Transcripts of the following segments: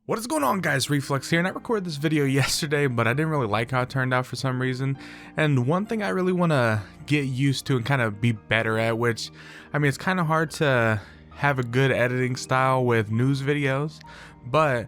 What is going on, guys? Reflex here, and I recorded this video yesterday, but I didn't really like how it turned out for some reason. And one thing I really want to get used to and kind of be better at, which, I mean, it's kind of hard to have a good editing style with news videos, but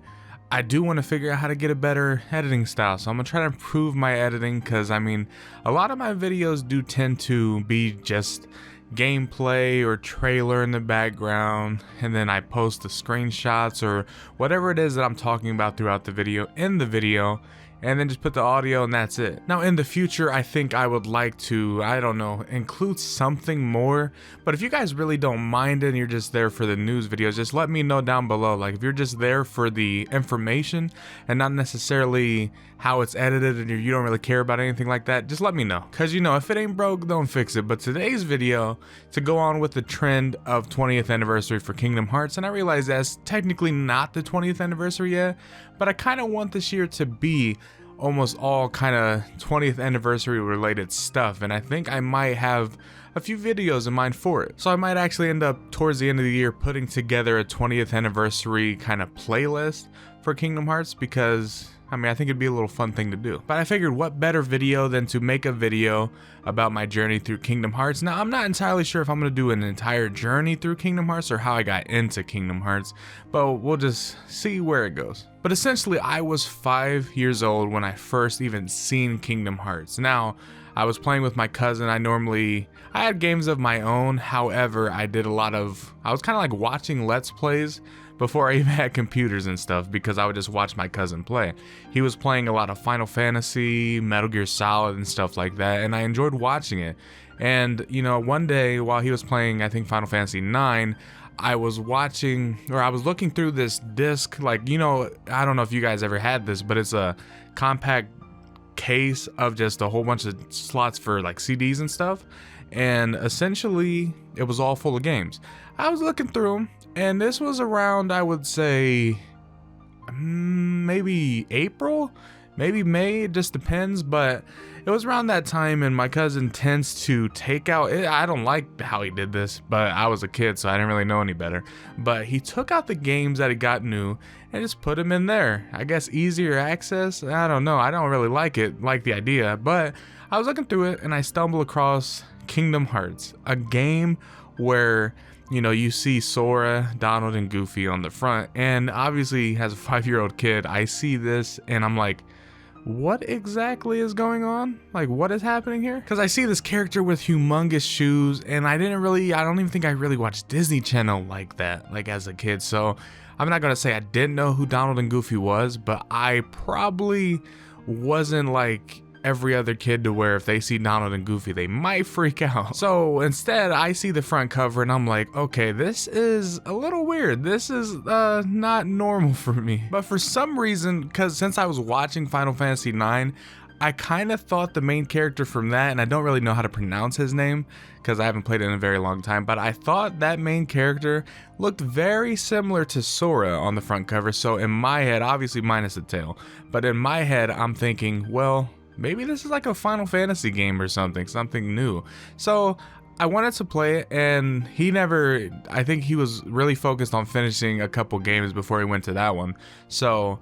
I do want to figure out how to get a better editing style. So I'm going to try to improve my editing because, I mean, a lot of my videos do tend to be just gameplay or trailer in the background, and then I post the screenshots or whatever it is that I'm talking about throughout the video in the video, and then just put the audio and that's it. Now in the future, I think I would like to, I don't know, include something more, but if you guys really don't mind it and you're just there for the news videos, just let me know down below. Like if you're just there for the information and not necessarily how it's edited and you don't really care about anything like that, just let me know. Cause you know, if it ain't broke, don't fix it. But today's video, to go on with the trend of 20th anniversary for Kingdom Hearts, and I realize that's technically not the 20th anniversary yet, but I kind of want this year to be almost all kind of 20th anniversary related stuff, and I think I might have a few videos in mind for it. So I might actually end up towards the end of the year putting together a 20th anniversary kind of playlist for Kingdom Hearts, because I mean, I think it'd be a little fun thing to do. But I figured what better video than to make a video about my journey through Kingdom Hearts. Now, I'm not entirely sure if I'm going to do an entire journey through Kingdom Hearts or how I got into Kingdom Hearts, but we'll just see where it goes. But essentially, I was 5 years old when I first even seen Kingdom Hearts. Now, I was playing with my cousin. I had games of my own. However, I was kind of like watching Let's Plays before I even had computers and stuff, because I would just watch my cousin play. He was playing a lot of Final Fantasy, Metal Gear Solid and stuff like that, and I enjoyed watching it. And you know, one day while he was playing, I think Final Fantasy 9, I was looking through this disc, like, you know, I don't know if you guys ever had this, but it's a compact case of just a whole bunch of slots for like CDs and stuff, and essentially it was all full of games. I was looking through them, and this was around, I would say, maybe April, maybe May, it just depends, but it was around that time, and my cousin tends to take out, I don't like how he did this, but I was a kid, so I didn't really know any better, but he took out the games that he got new and just put them in there. I guess easier access, I don't know, I don't really like the idea, but I was looking through it, and I stumbled across Kingdom Hearts, a game where, you know, you see Sora, Donald, and Goofy on the front, and obviously as a 5-year-old kid, I see this and I'm like, what exactly is going on? Like, what is happening here? Because I see this character with humongous shoes, and I don't even think I really watched Disney Channel like that, like as a kid, so I'm not gonna say I didn't know who Donald and Goofy was, but I probably wasn't like every other kid to where if they see Donald and Goofy, they might freak out. So instead, I see the front cover and I'm like, okay, this is a little weird. This is not normal for me. But for some reason, because since I was watching Final Fantasy 9, I kind of thought the main character from that, and I don't really know how to pronounce his name because I haven't played it in a very long time, but I thought that main character looked very similar to Sora on the front cover. So in my head, obviously minus the tail, but in my head, I'm thinking, well, maybe this is like a Final Fantasy game or something new. So I wanted to play it, and I think he was really focused on finishing a couple games before he went to that one. So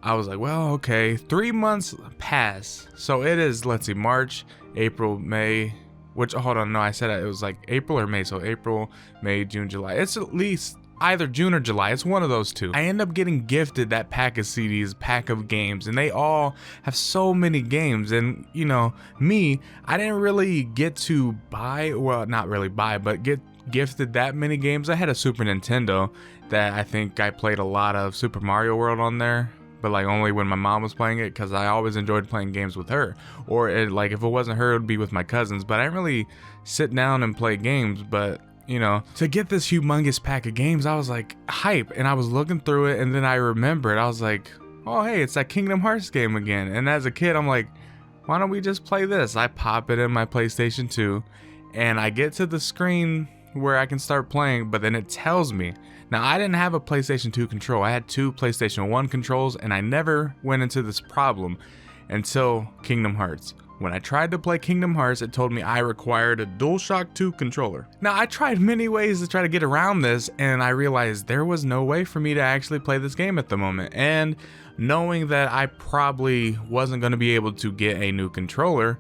I was like, well, okay, 3 months pass. So it is, let's see, March, April, May, hold on, no, I said it was like April or May. So April, May, June, July. It's at least either June or July, it's one of those two. I end up getting gifted that pack of CDs, pack of games, and they all have so many games. And you know, I didn't really get to buy, well, not really buy, but get gifted that many games. I had a Super Nintendo that I think I played a lot of Super Mario World on there, but like only when my mom was playing it, because I always enjoyed playing games with her, or like if it wasn't her, it would be with my cousins, but I didn't really sit down and play games. But you know, to get this humongous pack of games, I was like hype, and I was looking through it, and then I remembered, I was like, oh hey, it's that Kingdom Hearts game again. And as a kid, I'm like, why don't we just play this? I pop it in my PlayStation 2, and I get to the screen where I can start playing, but then it tells me. Now, I didn't have a PlayStation 2 control, I had 2 PlayStation 1 controls, and I never went into this problem until Kingdom Hearts. When I tried to play Kingdom Hearts, it told me I required a DualShock 2 controller. Now, I tried many ways to try to get around this, and I realized there was no way for me to actually play this game at the moment. And knowing that I probably wasn't going to be able to get a new controller,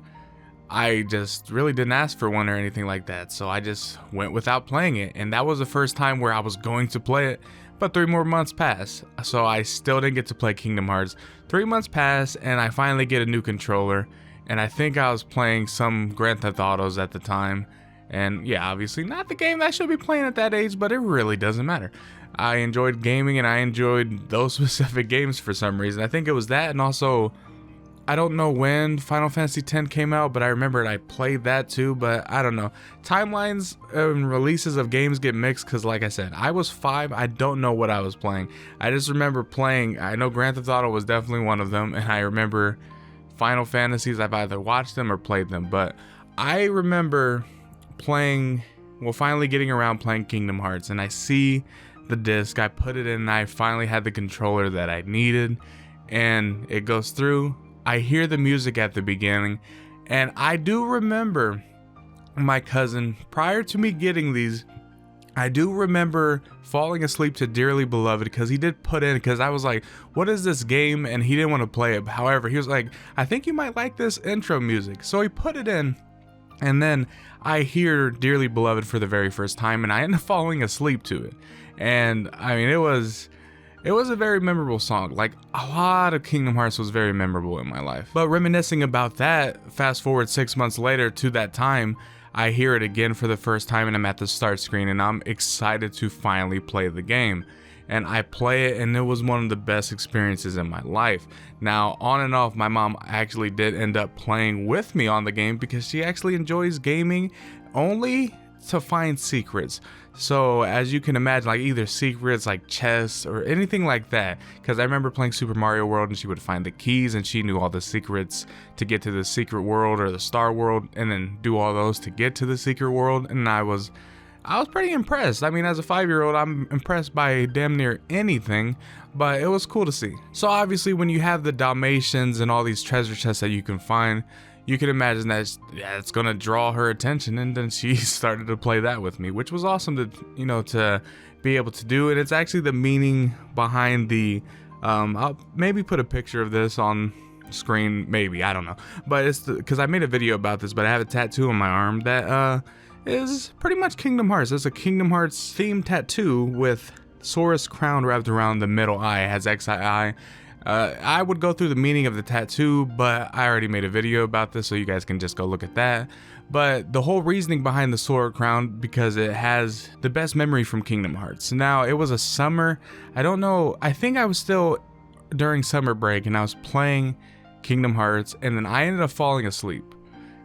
I just really didn't ask for one or anything like that, so I just went without playing it. And that was the first time where I was going to play it, but 3 more months passed, so I still didn't get to play Kingdom Hearts. 3 months passed, and I finally get a new controller, and I think I was playing some Grand Theft Autos at the time. And yeah, obviously not the game that I should be playing at that age, but it really doesn't matter. I enjoyed gaming, and I enjoyed those specific games for some reason. I think it was that, and also, I don't know when Final Fantasy X came out, but I remember I played that too, but I don't know. Timelines and releases of games get mixed because, like I said, I was 5. I don't know what I was playing. I just remember playing, I know Grand Theft Auto was definitely one of them, and I remember Final Fantasies, I've either watched them or played them, but I remember playing, well, finally getting around playing Kingdom Hearts, and I see the disc, I put it in, and I finally had the controller that I needed, and it goes through. I hear the music at the beginning, and I do remember my cousin, prior to me getting these, I do remember falling asleep to Dearly Beloved because he did put in, because I was like, what is this game? And he didn't want to play it. However, he was like, I think you might like this intro music. So he put it in, and then I hear Dearly Beloved for the very first time, and I end up falling asleep to it. And I mean, it was a very memorable song. Like, a lot of Kingdom Hearts was very memorable in my life. But reminiscing about that, fast forward 6 months later to that time, I hear it again for the first time, and I'm at the start screen, and I'm excited to finally play the game. And I play it, and it was one of the best experiences in my life. Now, on and off, my mom actually did end up playing with me on the game because she actually enjoys gaming only to find secrets. So as you can imagine, like either secrets like chests or anything like that, because I remember playing Super Mario World and she would find the keys and she knew all the secrets to get to the secret world or the star world, and then do all those to get to the secret world. And I was pretty impressed. I mean, as a 5-year-old, I'm impressed by damn near anything, but it was cool to see. So obviously when you have the Dalmatians and all these treasure chests that you can find, you can imagine that it's gonna draw her attention, and then she started to play that with me, which was awesome to be able to do. And it's actually the meaning behind the I'll maybe put a picture of this on screen, maybe, I don't know, but it's because I made a video about this, but I have a tattoo on my arm that is pretty much Kingdom Hearts. It's a Kingdom Hearts theme tattoo with Sora's crown wrapped around the middle eye. It has XII. I would go through the meaning of the tattoo, but I already made a video about this, so you guys can just go look at that. But the whole reasoning behind the Sora crown, because it has the best memory from Kingdom Hearts. Now, it was a summer, I don't know, I think I was still during summer break, and I was playing Kingdom Hearts, and then I ended up falling asleep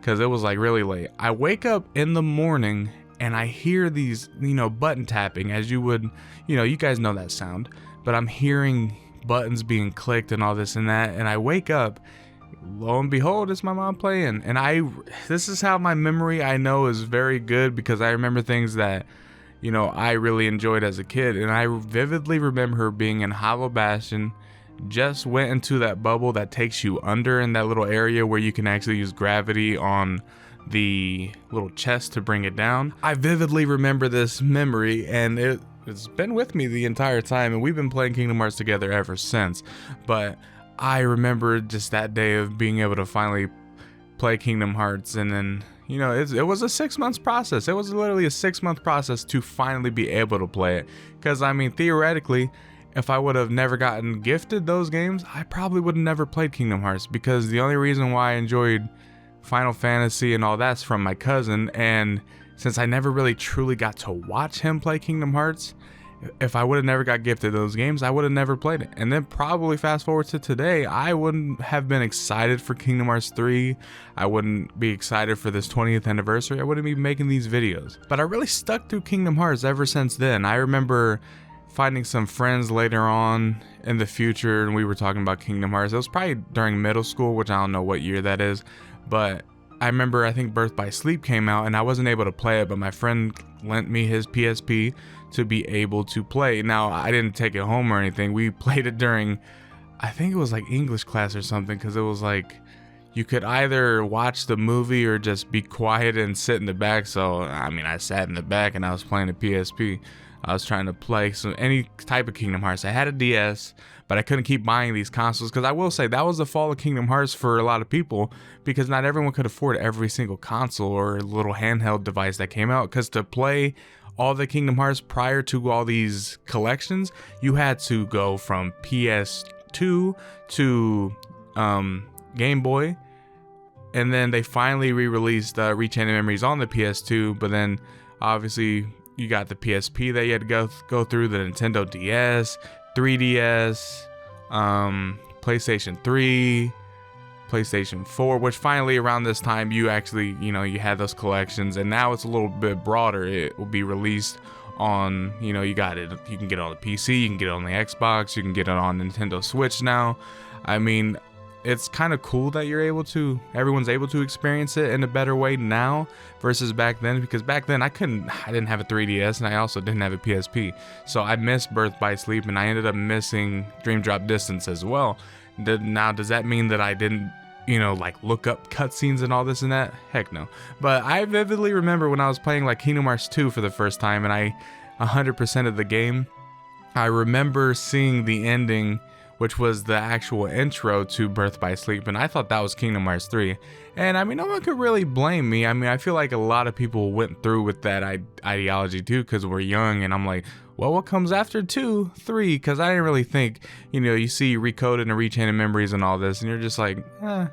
because it was like really late. I wake up in the morning and I hear these, button tapping, as you would, you guys know that sound, but I'm hearing buttons being clicked and all this and that, and I wake up, lo and behold, it's my mom playing. And this is how my memory, I know, is very good, because I remember things that I really enjoyed as a kid, and I vividly remember her being in Hollow Bastion, just went into that bubble that takes you under in that little area where you can actually use gravity on the little chest to bring it down. I vividly remember this memory, and it's been with me the entire time, and we've been playing Kingdom Hearts together ever since. But I remember just that day of being able to finally play Kingdom Hearts, and then, it was a 6 months process. It was literally a 6-month process to finally be able to play it. Because, I mean, theoretically, if I would have never gotten gifted those games, I probably would have never played Kingdom Hearts, because the only reason why I enjoyed Final Fantasy and all that's from my cousin, and since I never really truly got to watch him play Kingdom Hearts, if I would have never got gifted those games, I would have never played it. And then probably fast forward to today, I wouldn't have been excited for Kingdom Hearts 3. I wouldn't be excited for this 20th anniversary. I wouldn't be making these videos. But I really stuck through Kingdom Hearts ever since then. I remember finding some friends later on in the future, and we were talking about Kingdom Hearts. It was probably during middle school, which I don't know what year that is, but I remember, I think Birth by Sleep came out, and I wasn't able to play it, but my friend lent me his PSP to be able to play. Now, I didn't take it home or anything. We played it during, I think it was like English class or something, because it was like, you could either watch the movie or just be quiet and sit in the back. So I mean, I sat in the back and I was playing the PSP. I was trying to play any type of Kingdom Hearts. I had a DS, but I couldn't keep buying these consoles, because I will say that was the fall of Kingdom Hearts for a lot of people, because not everyone could afford every single console or little handheld device that came out. Because to play all the Kingdom Hearts prior to all these collections, you had to go from PS2 to Game Boy, and then they finally re-released Rechained Memories on the PS2, but then obviously you got the PSP that you had to go through, the Nintendo DS, 3DS, PlayStation 3, PlayStation 4, which finally around this time you actually, you had those collections, and now it's a little bit broader. It will be released on, you got it, you can get it on the PC, you can get it on the Xbox, you can get it on Nintendo Switch now. I mean, it's kind of cool that everyone's able to experience it in a better way now versus back then, because back then I didn't have a 3DS, and I also didn't have a PSP. So I missed Birth by Sleep, and I ended up missing Dream Drop Distance as well. Now, does that mean that I didn't, like look up cutscenes and all this and that? Heck no. But I vividly remember when I was playing like Kingdom Hearts 2 for the first time, and I 100% of the game, I remember seeing the ending, which was the actual intro to Birth by Sleep, and I thought that was Kingdom Hearts 3. And I mean, no one could really blame me. I mean, I feel like a lot of people went through with that ideology too, because we're young, and I'm like, well, what comes after 2, 3? Because I didn't really think, you see Recoded and Rechained Memories and all this, and you're just like, they're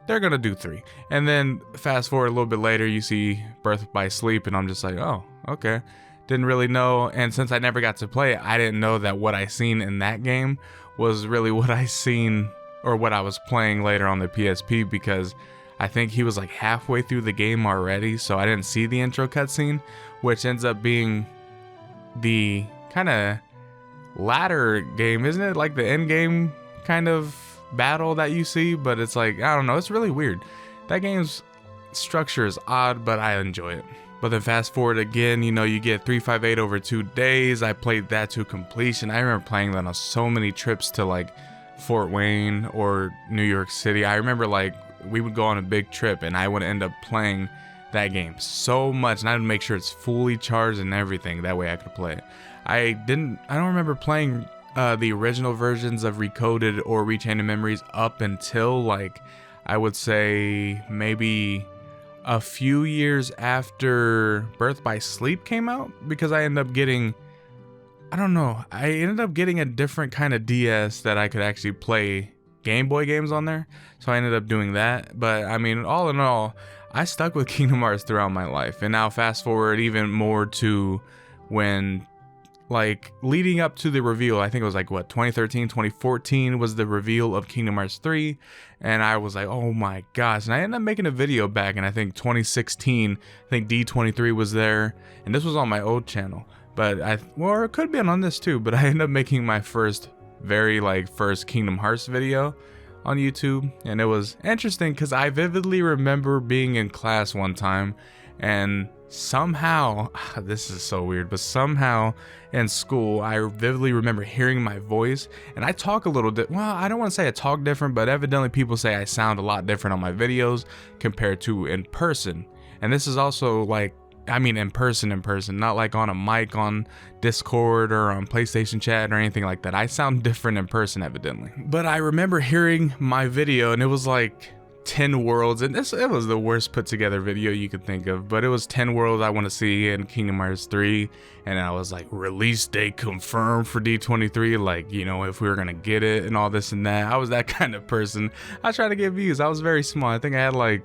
gonna do 3. And then fast forward a little bit later, you see Birth by Sleep, and I'm just like, oh, okay. Didn't really know, and since I never got to play it, I didn't know that what I seen in that game was really what I seen or what I was playing later on the PSP, because I think he was like halfway through the game already, so I didn't see the intro cutscene, which ends up being the kind of latter game, isn't it? Like the end game kind of battle that you see, but it's like, I don't know, it's really weird. That game's structure is odd, but I enjoy it. But then fast forward again, you get 358 over 2 days. I played that to completion. I remember playing that on so many trips to like Fort Wayne or New York City. I remember like we would go on a big trip and I would end up playing that game so much, and I would make sure it's fully charged and everything. That way I could play it. I don't remember playing the original versions of Recoded or Rechained Memories up until like, I would say maybe a few years after Birth by Sleep came out, because I ended up getting, a different kind of DS that I could actually play Game Boy games on there. So I ended up doing that. But I mean, all in all, I stuck with Kingdom Hearts throughout my life. And now fast forward even more to when, like, leading up to the reveal, I think it was like 2013, 2014 was the reveal of Kingdom Hearts 3, and I was like, oh my gosh. And I ended up making a video back in, I think 2016, I think D23 was there, and this was on my old channel, but or it could have been on this too, but I ended up making my first Kingdom Hearts video on YouTube, and it was interesting because I vividly remember being in class one time, and somehow, this is so weird, but somehow in school, I vividly remember hearing my voice, and I talk a little bit, well, I don't want to say I talk different, but evidently people say I sound a lot different on my videos compared to in person. And this is also like, I mean in person, not like on a mic on Discord or on PlayStation chat or anything like that. I sound different in person evidently. But I remember hearing my video, and it was like 10 worlds, and it was the worst put together video you could think of, but it was 10 worlds I want to see in Kingdom Hearts 3, and I was like, release date confirmed for D23, like, if we were gonna get it and all this and that. I was that kind of person. I tried to get views. I was very small. I think I had like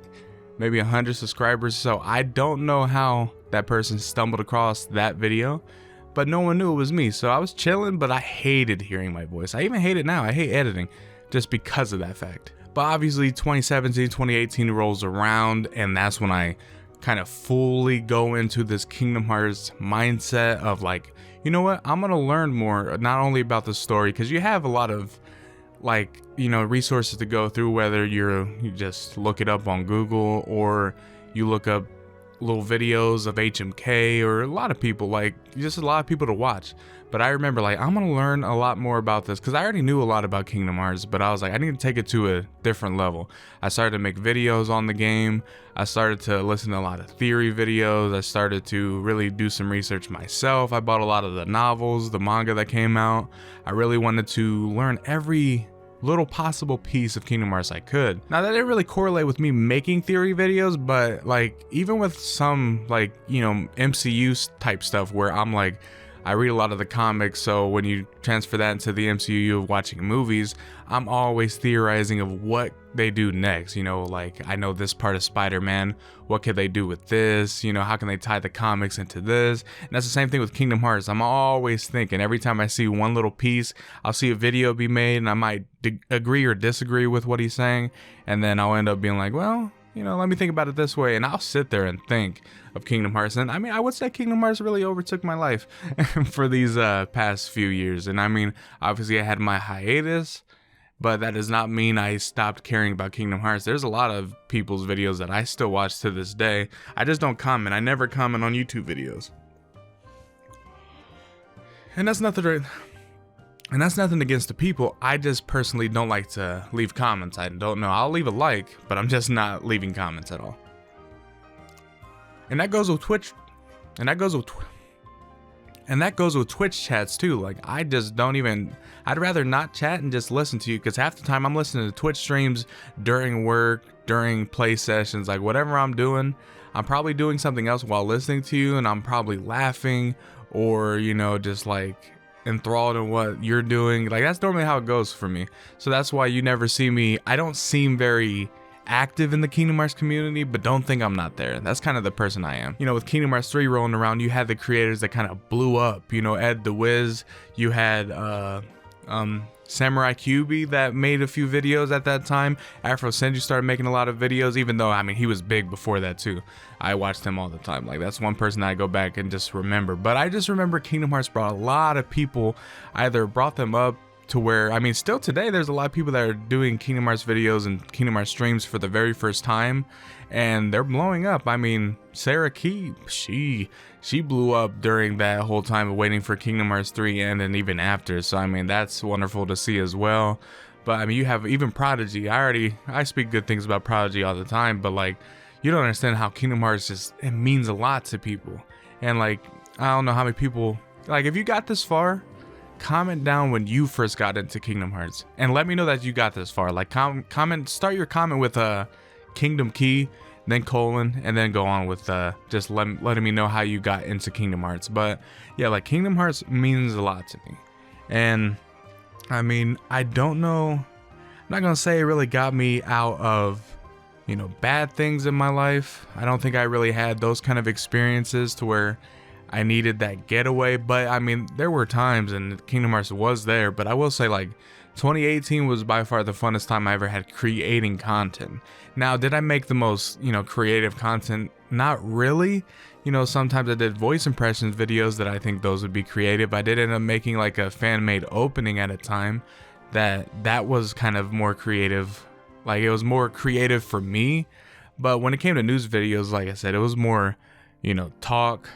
maybe 100 subscribers, so I don't know how that person stumbled across that video, but no one knew it was me. So I was chilling, but I hated hearing my voice. I even hate it now. I hate editing just because of that fact. But obviously 2017, 2018 rolls around, and that's when I kind of fully go into this Kingdom Hearts mindset of like, you know what, I'm gonna learn more, not only about the story, because you have a lot of like, resources to go through, whether you just look it up on Google or you look up little videos of HMK or a lot of people, like just a lot of people to watch. But I remember like, I'm gonna learn a lot more about this because I already knew a lot about Kingdom Hearts, but I was like, I need to take it to a different level. I started to make videos on the game. I started to listen to a lot of theory videos. I started to really do some research myself. I bought a lot of the novels, the manga that came out. I really wanted to learn every little possible piece of Kingdom Hearts I could. Now that didn't really correlate with me making theory videos, but like even with some like, you know, MCU type stuff where I'm like, I read a lot of the comics, so when you transfer that into the MCU of watching movies, I'm always theorizing of what they do next. You know, like I know this part of Spider-Man, what could they do with this? You know, how can they tie the comics into this? And that's the same thing with Kingdom Hearts. I'm always thinking, every time I see one little piece, I'll see a video be made and I might agree or disagree with what he's saying. And then I'll end up being like, well, you know, let me think about it this way. And I'll sit there and think of Kingdom Hearts. And I mean, I would say Kingdom Hearts really overtook my life for these past few years. And I mean, obviously I had my hiatus, but that does not mean I stopped caring about Kingdom Hearts. There's a lot of people's videos that I still watch to this day. I just don't comment. I never comment on YouTube videos. And that's nothing against the people. I just personally don't like to leave comments. I don't know. I'll leave a like, but I'm just not leaving comments at all. And that goes with Twitch. And that goes with Twitch chats too. Like I just don't even, I'd rather not chat and just listen to you, because half the time I'm listening to Twitch streams during work, during play sessions, like whatever I'm doing, I'm probably doing something else while listening to you, and I'm probably laughing or, you know, just like enthralled in what you're doing. Like that's normally how it goes for me. So that's why you never see me. I don't seem very active in the Kingdom Hearts community, but don't think I'm not there. That's kind of the person I am. You know, with Kingdom Hearts 3 rolling around, you had the creators that kind of blew up. You know, Ed the Wiz, you had Samurai QB that made a few videos at that time. Afro Senju started making a lot of videos, even though, I mean, he was big before that too. I watched him all the time. Like that's one person I go back and just remember. But I just remember Kingdom Hearts brought a lot of people, either brought them up to where, I mean, still today, there's a lot of people that are doing Kingdom Hearts videos and Kingdom Hearts streams for the very first time, and they're blowing up. I mean, Sarah Key, she blew up during that whole time of waiting for Kingdom Hearts 3 and then even after. So, I mean, that's wonderful to see as well. But, I mean, you have even Prodigy. I speak good things about Prodigy all the time, but, like, you don't understand how Kingdom Hearts just, it means a lot to people. And, like, I don't know how many people, like, if you got this far, comment down when you first got into Kingdom Hearts and let me know that you got this far. Like comment, start your comment with a Kingdom Key, then colon, and then go on with just letting me know how you got into Kingdom Hearts. But yeah, like Kingdom Hearts means a lot to me. And I mean, I don't know, I'm not gonna say it really got me out of, you know, bad things in my life. I don't think I really had those kind of experiences to where I needed that getaway. But I mean, there were times and Kingdom Hearts was there, but I will say, like, 2018 was by far the funnest time I ever had creating content. Now, did I make the most, you know, creative content? Not really. You know, sometimes I did voice impressions videos that I think those would be creative. I did end up making like a fan-made opening at a time that was kind of more creative. Like, it was more creative for me. But when it came to news videos, like I said, it was more, you know, talk,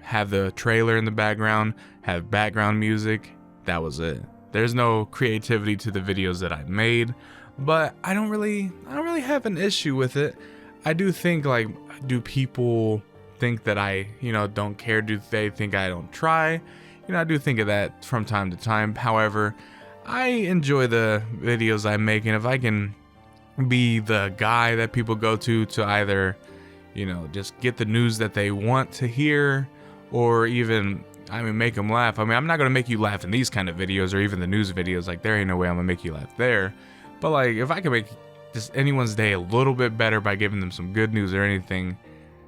have the trailer in the background, have background music. That was it. There's no creativity to the videos that I made, but I don't really have an issue with it. I do think, like, do people think that I, you know, don't care? Do they think I don't try? You know, I do think of that from time to time. However, I enjoy the videos I make, and if I can be the guy that people go to either, you know, just get the news that they want to hear, or even, I mean, make them laugh. I mean, I'm not going to make you laugh in these kind of videos or even the news videos. Like, there ain't no way I'm going to make you laugh there. But, like, if I can make just anyone's day a little bit better by giving them some good news or anything,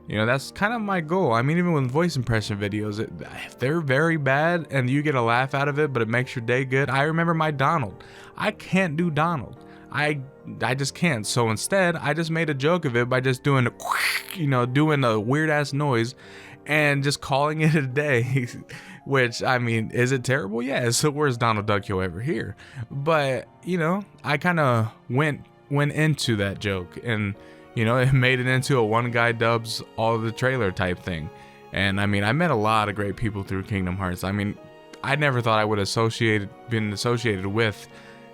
you know, that's kind of my goal. I mean, even with voice impression videos, if they're very bad and you get a laugh out of it, but it makes your day good. I remember my Donald. I can't do Donald. I just can't. So instead, I just made a joke of it by just doing a, you know, doing a weird ass noise and just calling it a day. Which, I mean, is it terrible? Yeah, it's the worst Donald Duck you'll ever hear. But, you know, I kind of went into that joke, and, You know, it made it into a one guy dubs all of the trailer type thing. And I mean, I met a lot of great people through Kingdom Hearts. I mean, I never thought I would been associated with,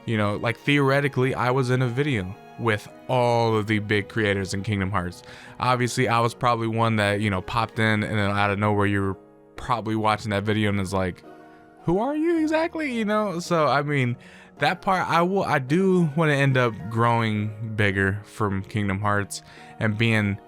you know, like theoretically, I was in a video with all of the big creators in Kingdom Hearts. Obviously, I was probably one that, you know, popped in and then out of nowhere, you were probably watching that video and is like, who are you exactly? You know? So, I mean, that part, I do want to end up growing bigger from Kingdom Hearts and being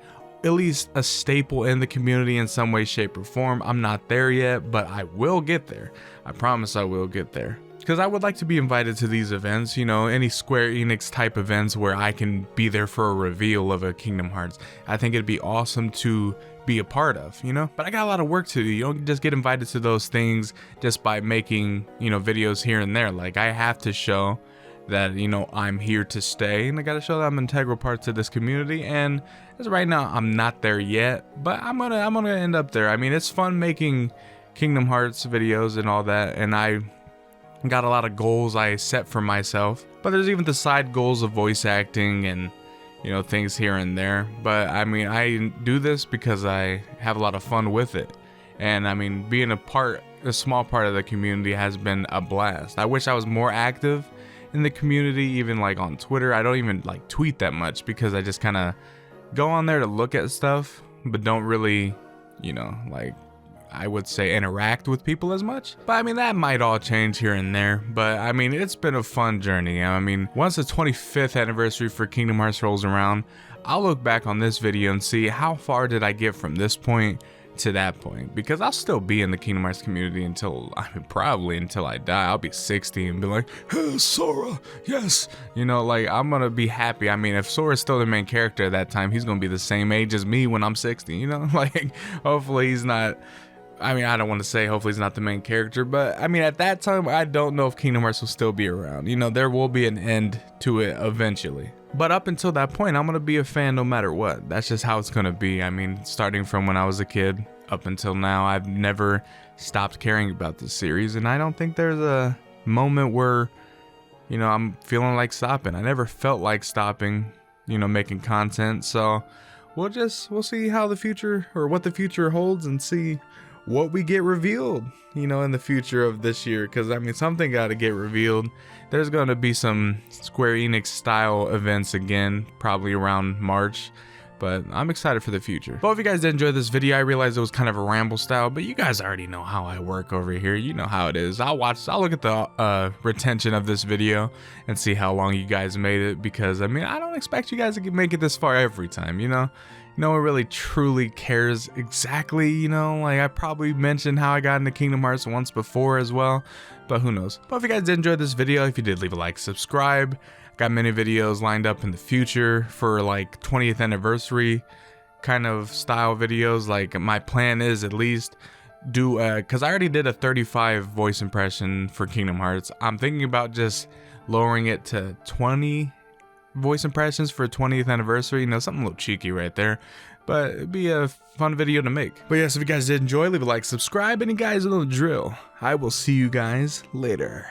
at least a staple in the community in some way, shape, or form. I'm not there yet, but I will get there. I promise I will get there. Because I would like to be invited to these events, you know, any Square Enix type events where I can be there for a reveal of a Kingdom Hearts. I think it'd be awesome to be a part of, you know? But I got a lot of work to do. You don't just get invited to those things just by making, you know, videos here and there. Like, I have to show that, you know, I'm here to stay, and I gotta show that I'm an integral part to this community. And as of right now, I'm not there yet, but I'm gonna end up there. I mean, it's fun making Kingdom Hearts videos and all that, and I got a lot of goals I set for myself. But there's even the side goals of voice acting and, you know, things here and there. But I mean, I do this because I have a lot of fun with it. And I mean, being a small part of the community has been a blast. I wish I was more active in the community, even like on Twitter. I don't even like tweet that much because I just kind of go on there to look at stuff, but don't really, you know, like, I would say interact with people as much. But I mean, that might all change here and there. But I mean, it's been a fun journey. I mean, once the 25th anniversary for Kingdom Hearts rolls around, I'll look back on this video and see how far did I get from this point to that point, because I'll still be in the Kingdom Hearts community until, I mean, probably until I die. I'll be 60 and be like, hey, Sora, yes. You know, like, I'm gonna be happy. I mean, if Sora's still the main character at that time, he's gonna be the same age as me when I'm 60, you know? Like, hopefully he's not, I mean, I don't want to say hopefully he's not the main character, but I mean, at that time, I don't know if Kingdom Hearts will still be around. You know, there will be an end to it eventually. But up until that point, I'm going to be a fan no matter what. That's just how it's going to be. I mean, starting from when I was a kid up until now, I've never stopped caring about this series. And I don't think there's a moment where, you know, I'm feeling like stopping. I never felt like stopping, you know, making content. So we'll see how the future, or what the future holds, and see what we get revealed, you know, in the future of this year. Because I mean, something got to get revealed. There's going to be some Square Enix style events again, probably around March, but I'm excited for the future. But if you guys did enjoy this video, I realized it was kind of a ramble style, but you guys already know how I work over here. You know how it is. I'll look at the retention of this video and see how long you guys made it, because I mean, I don't expect you guys to make it this far every time, you know? No one really truly cares exactly, you know, like I probably mentioned how I got into Kingdom Hearts once before as well, but who knows. But if you guys did enjoy this video, if you did, leave a like, subscribe. Got many videos lined up in the future for like 20th anniversary kind of style videos. Like, my plan is at least do, cause I already did a 35 voice impression for Kingdom Hearts. I'm thinking about just lowering it to 20 voice impressions for 20th anniversary, you know, something a little cheeky right there, but it'd be a fun video to make. But yes, if you guys did enjoy, leave a like, subscribe, and you guys know the drill. I will see you guys later.